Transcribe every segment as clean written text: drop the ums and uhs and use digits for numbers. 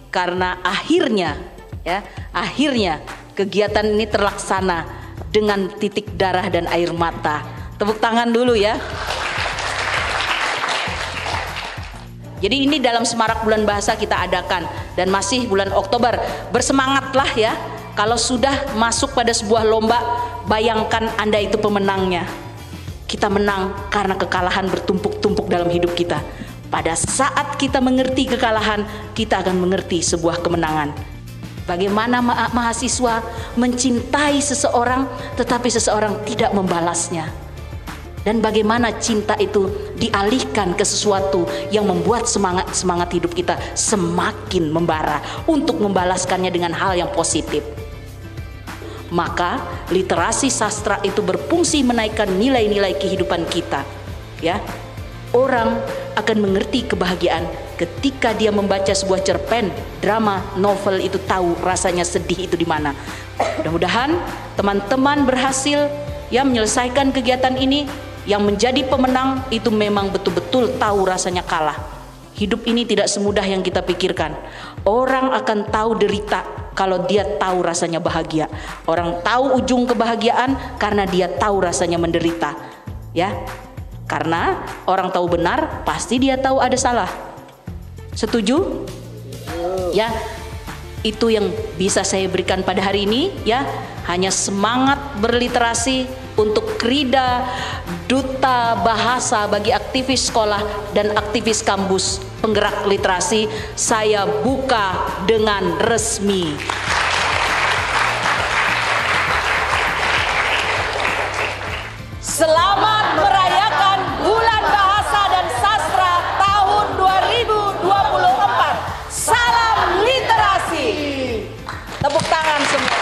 karena akhirnya kegiatan ini terlaksana dengan titik darah dan air mata. Tepuk tangan dulu ya. Jadi ini dalam semarak bulan bahasa kita adakan, dan masih bulan Oktober. Bersemangatlah ya. Kalau sudah masuk pada sebuah lomba, bayangkan Anda itu pemenangnya. Kita menang karena kekalahan bertumpuk-tumpuk dalam hidup kita. Pada saat kita mengerti kekalahan, kita akan mengerti sebuah kemenangan. Bagaimana mahasiswa mencintai seseorang tetapi seseorang tidak membalasnya. Dan bagaimana cinta itu dialihkan ke sesuatu yang membuat semangat hidup kita semakin membara untuk membalaskannya dengan hal yang positif. Maka literasi sastra itu berfungsi menaikkan nilai-nilai kehidupan kita, ya. Orang akan mengerti kebahagiaan ketika dia membaca sebuah cerpen, drama, novel, itu tahu rasanya sedih itu di mana. Mudah-mudahan teman-teman berhasil ya menyelesaikan kegiatan ini. Yang menjadi pemenang itu memang betul-betul tahu rasanya kalah. Hidup ini tidak semudah yang kita pikirkan. Orang akan tahu derita kalau dia tahu rasanya bahagia. Orang tahu ujung kebahagiaan karena dia tahu rasanya menderita. Ya, karena orang tahu benar pasti dia tahu ada salah. Setuju? Ya, itu yang bisa saya berikan pada hari ini ya. Hanya semangat berliterasi untuk Krida Duta Bahasa bagi aktivis sekolah dan aktivis kampus penggerak literasi, saya buka dengan resmi. Selamat merayakan Bulan Bahasa dan Sastra tahun 2024. Salam literasi. Tepuk tangan semua.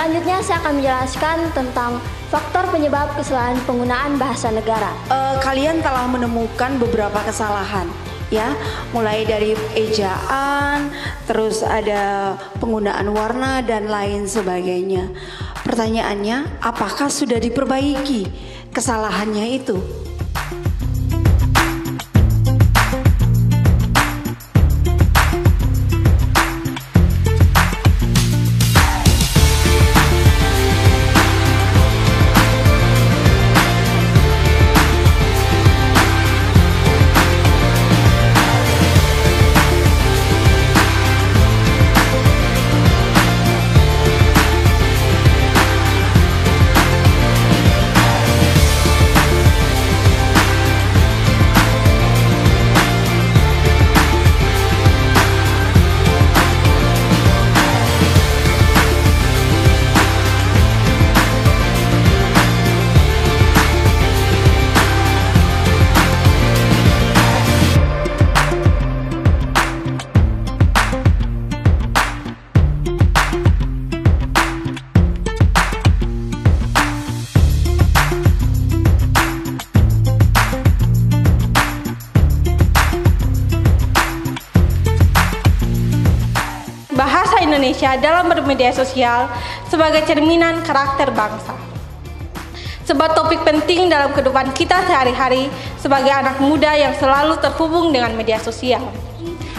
Selanjutnya saya akan menjelaskan tentang faktor penyebab kesalahan penggunaan bahasa negara. Kalian telah menemukan beberapa kesalahan, ya, mulai dari ejaan, terus ada penggunaan warna dan lain sebagainya. Pertanyaannya, apakah sudah diperbaiki kesalahannya itu? Bahasa Indonesia dalam bermedia sosial sebagai cerminan karakter bangsa. Sebuah topik penting dalam kehidupan kita sehari-hari sebagai anak muda yang selalu terhubung dengan media sosial.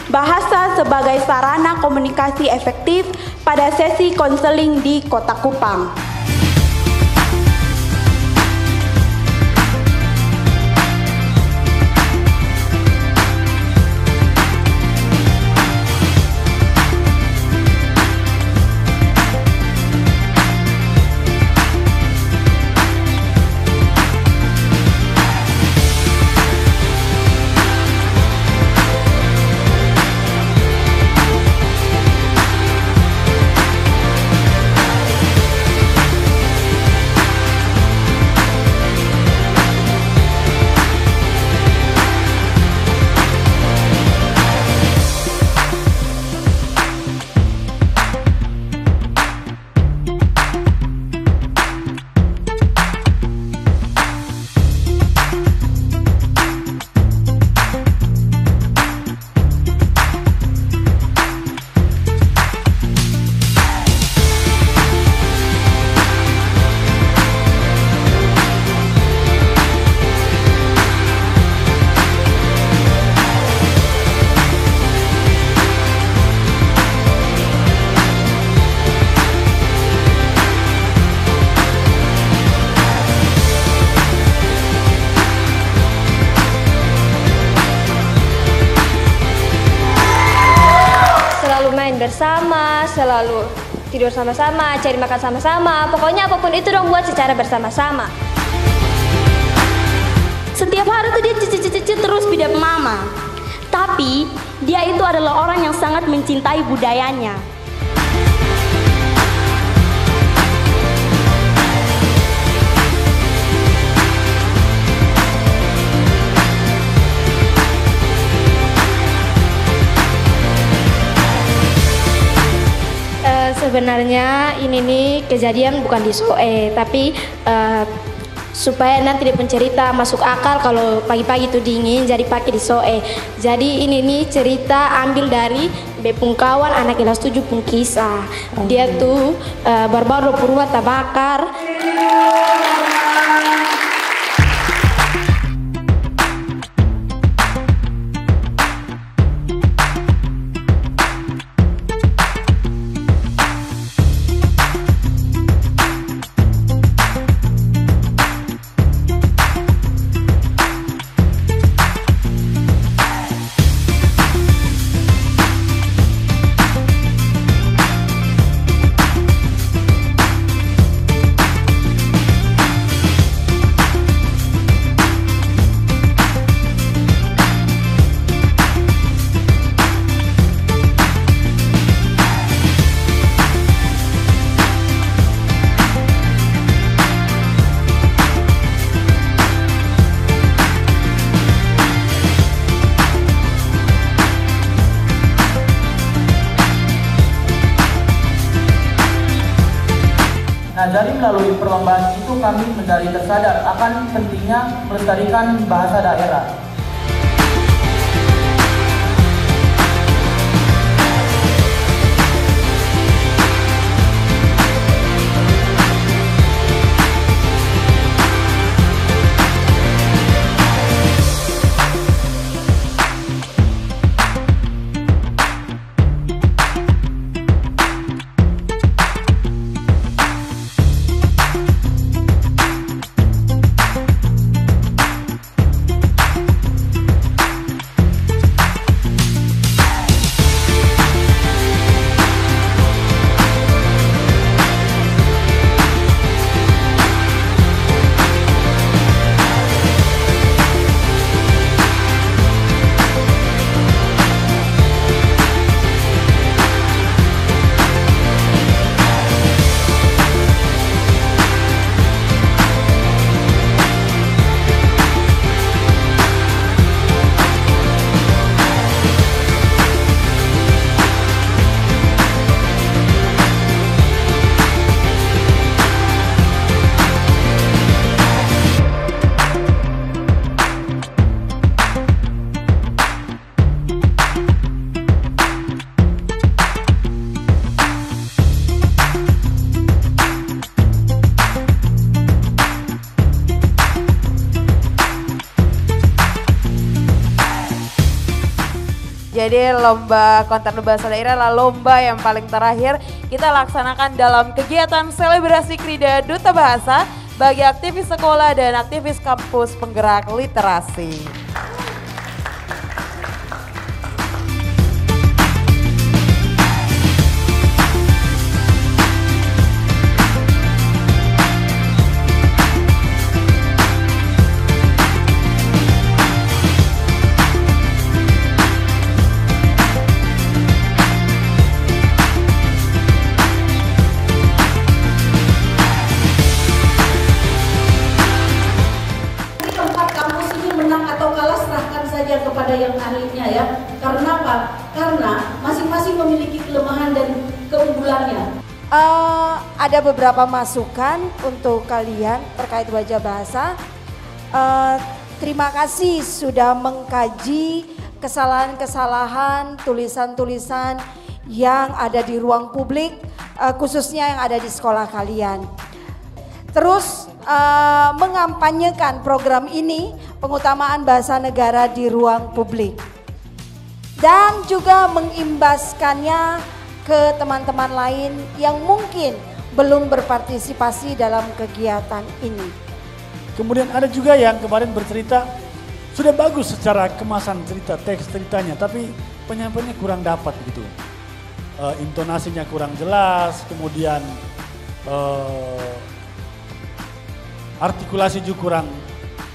Bahasa sebagai sarana komunikasi efektif pada sesi konseling di Kota Kupang. bersama, selalu tidur sama-sama, cari makan sama-sama. Pokoknya apapun itu dong buat secara bersama-sama. Setiap hari tuh dia cici terus bidap mama. Tapi dia itu adalah orang yang sangat mencintai budayanya. Sebenarnya ini nih kejadian bukan di SOE, tapi supaya nanti di pencerita masuk akal kalau pagi-pagi itu dingin jadi pakai di SOE. Jadi ini nih cerita ambil dari Bepungkawan anak kelas 7 Pungkisa. Dia tuh baru-baru purwa tabakar. Nah, dari melalui perlombaan itu kami menjadi tersadar akan pentingnya melestarikan bahasa daerah. Jadi lomba konten bahasa daerah adalah lomba yang paling terakhir kita laksanakan dalam kegiatan selebrasi Krida Duta Bahasa bagi aktivis sekolah dan aktivis kampus penggerak literasi. Kepada yang ahlinya ya. Karena apa? Karena masing-masing memiliki kelemahan dan keunggulannya. Ada beberapa masukan untuk kalian terkait wajah bahasa. Terima kasih sudah mengkaji kesalahan-kesalahan, tulisan-tulisan yang ada di ruang publik, khususnya yang ada di sekolah kalian. Terus mengampanyekan program ini, pengutamaan bahasa negara di ruang publik. Dan juga mengimbaskannya ke teman-teman lain yang mungkin belum berpartisipasi dalam kegiatan ini. Kemudian ada juga yang kemarin bercerita, sudah bagus secara kemasan cerita, teks ceritanya, tapi penyampaiannya kurang dapat gitu. intonasinya kurang jelas, kemudian artikulasi juga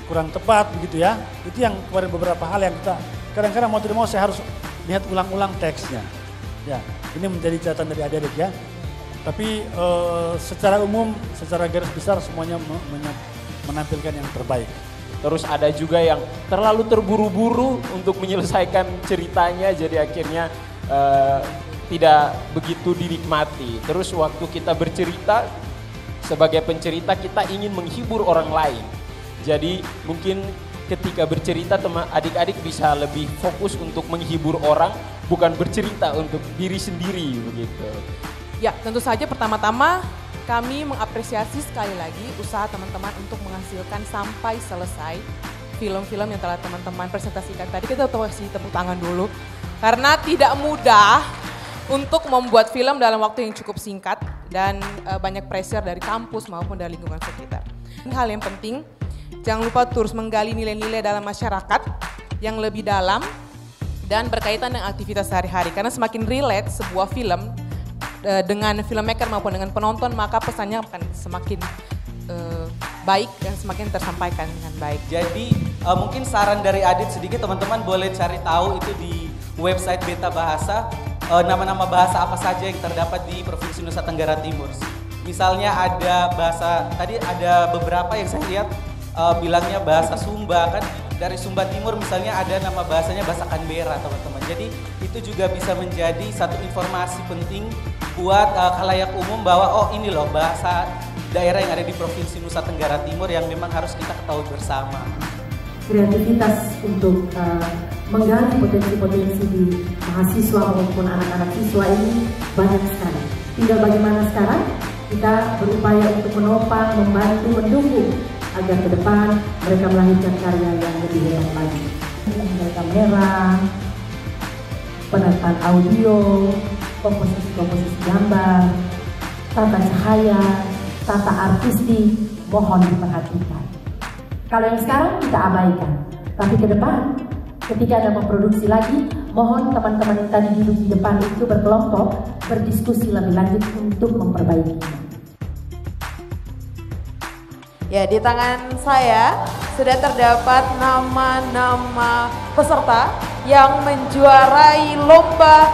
kurang tepat begitu ya. Itu yang kemarin beberapa hal yang kita kadang-kadang mau tidak mau saya harus lihat ulang-ulang teksnya. Ya, ini menjadi catatan dari adik-adik ya. Tapi secara umum, secara garis besar semuanya menampilkan yang terbaik. Terus ada juga yang terlalu terburu-buru untuk menyelesaikan ceritanya, jadi akhirnya tidak begitu dinikmati. Terus waktu kita bercerita, sebagai pencerita kita ingin menghibur orang lain. Jadi mungkin ketika bercerita teman adik-adik bisa lebih fokus untuk menghibur orang, bukan bercerita untuk diri sendiri begitu. Ya, tentu saja pertama-tama kami mengapresiasi sekali lagi usaha teman-teman untuk menghasilkan sampai selesai film-film yang telah teman-teman presentasikan tadi. Kita kasih tepuk tangan dulu karena tidak mudah untuk membuat film dalam waktu yang cukup singkat dan banyak pressure dari kampus maupun dari lingkungan sekitar. Hal yang penting, jangan lupa terus menggali nilai-nilai dalam masyarakat yang lebih dalam dan berkaitan dengan aktivitas sehari-hari. Karena semakin relate sebuah film dengan filmmaker maupun dengan penonton, maka pesannya akan semakin baik dan semakin tersampaikan dengan baik. Jadi mungkin saran dari Adit sedikit, teman-teman boleh cari tahu itu di website Beta Bahasa, nama-nama bahasa apa saja yang terdapat di Provinsi Nusa Tenggara Timur. Misalnya ada bahasa, tadi ada beberapa yang saya lihat bilangnya bahasa Sumba kan, dari Sumba Timur misalnya ada nama bahasanya bahasa Canberra teman-teman. Jadi itu juga bisa menjadi satu informasi penting buat khalayak umum bahwa oh ini loh bahasa daerah yang ada di Provinsi Nusa Tenggara Timur yang memang harus kita ketahui bersama. Kreativitas untuk menggali potensi-potensi di mahasiswa maupun anak-anak siswa ini banyak sekali. Tinggal bagaimana sekarang kita berupaya untuk menopang, membantu, mendukung agar ke depan mereka melahirkan karya yang lebih hebat lagi. Kamera, penataan audio, komposisi gambar, tata cahaya, tata artistik, mohon diperhatikan. Kalau yang sekarang kita abaikan, tapi ke depan ketika Anda memproduksi lagi, mohon teman-teman yang tadi duduk di depan itu berkelompok, berdiskusi lebih lanjut untuk memperbaikinya. Ya, di tangan saya sudah terdapat nama-nama peserta yang menjuarai lomba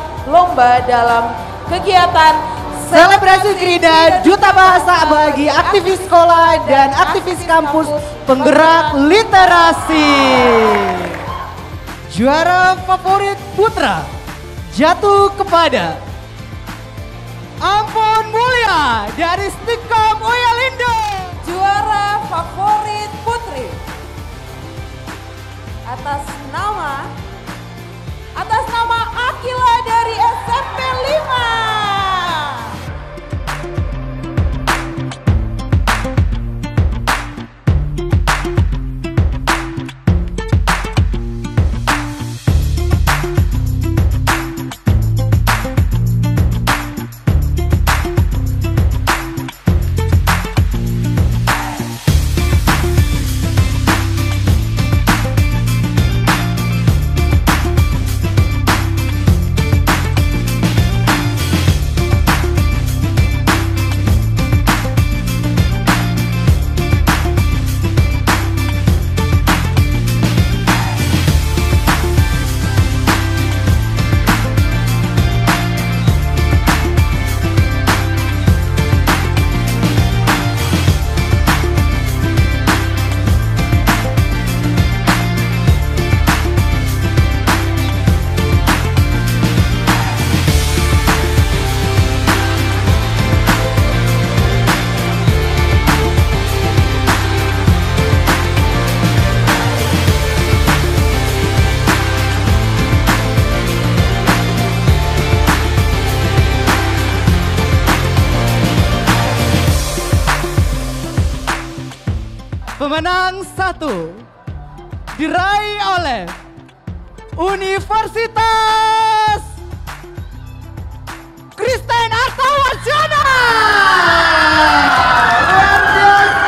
dalam kegiatan Selebrasi Krida Duta Bahasa bagi aktivis sekolah dan aktivis kampus penggerak literasi. Juara favorit putra jatuh kepada Ampun Mulia dari Stikom Uyalindo. Juara favorit putri atas nama Akila dari SMP 5. Pemenang 1 diraih oleh Universitas Kristen Artawacana. Luar biasa.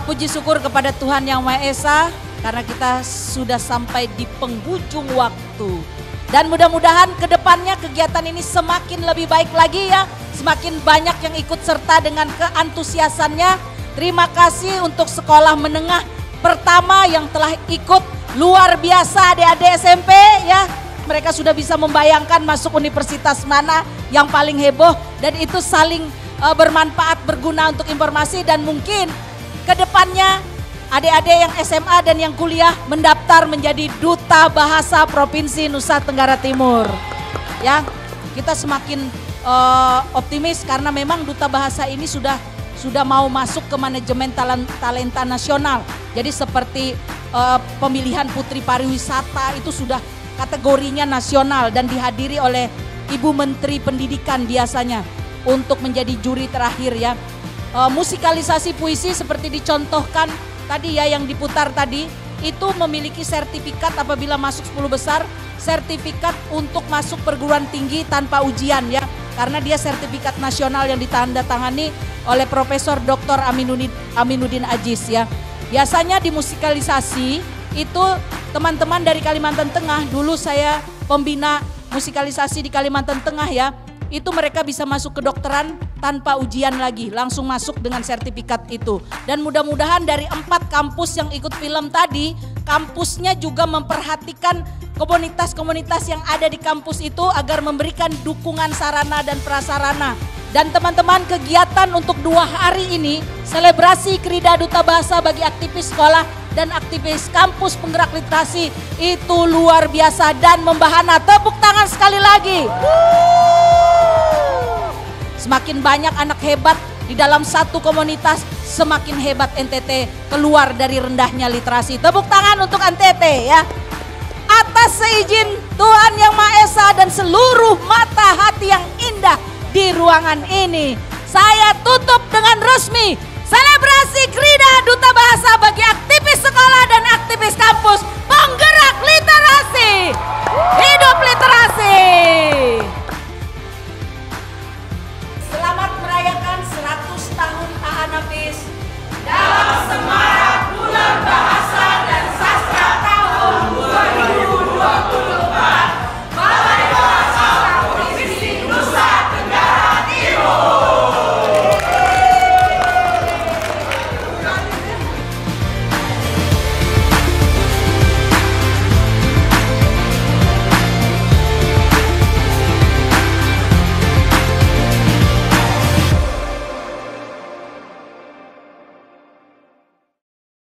Puji syukur kepada Tuhan Yang Maha Esa karena kita sudah sampai di penghujung waktu. Dan mudah-mudahan ke depannya kegiatan ini semakin lebih baik lagi ya. Semakin banyak yang ikut serta dengan keantusiasannya. Terima kasih untuk sekolah menengah pertama yang telah ikut. Luar biasa adik-adik SMP ya. Mereka sudah bisa membayangkan masuk universitas mana yang paling heboh. Dan itu saling bermanfaat, berguna untuk informasi. Dan mungkin kedepannya adik-adik yang SMA dan yang kuliah mendaftar menjadi Duta Bahasa Provinsi Nusa Tenggara Timur. Ya, kita semakin optimis karena memang Duta Bahasa ini sudah mau masuk ke manajemen talenta nasional. Jadi seperti pemilihan Putri Pariwisata itu sudah kategorinya nasional dan dihadiri oleh Ibu Menteri Pendidikan biasanya untuk menjadi juri terakhir ya. Musikalisasi puisi seperti dicontohkan tadi ya yang diputar tadi itu memiliki sertifikat apabila masuk 10 besar, sertifikat untuk masuk perguruan tinggi tanpa ujian ya. Karena dia sertifikat nasional yang ditandatangani oleh Profesor Dr. Aminuddin Aziz ya. Biasanya di musikalisasi itu teman-teman dari Kalimantan Tengah, dulu saya pembina musikalisasi di Kalimantan Tengah ya. Itu mereka bisa masuk kedokteran tanpa ujian lagi, langsung masuk dengan sertifikat itu. Dan mudah-mudahan dari 4 kampus yang ikut film tadi, kampusnya juga memperhatikan komunitas-komunitas yang ada di kampus itu agar memberikan dukungan sarana dan prasarana. Dan teman-teman kegiatan untuk 2 hari ini, selebrasi Krida Duta Bahasa bagi aktivis sekolah dan aktivis kampus penggerak literasi itu luar biasa dan membahana. Tepuk tangan sekali lagi. Semakin banyak anak hebat di dalam satu komunitas, semakin hebat NTT keluar dari rendahnya literasi. Tepuk tangan untuk NTT ya. Atas seizin Tuhan Yang Maha Esa dan seluruh mata hati yang indah di ruangan ini, saya tutup dengan resmi selebrasi Krida Duta Bahasa bagi aktivis sekolah dan aktivis kampus penggerak literasi. Hidup literasi. Selamat merayakan 100 tahun AA Nafis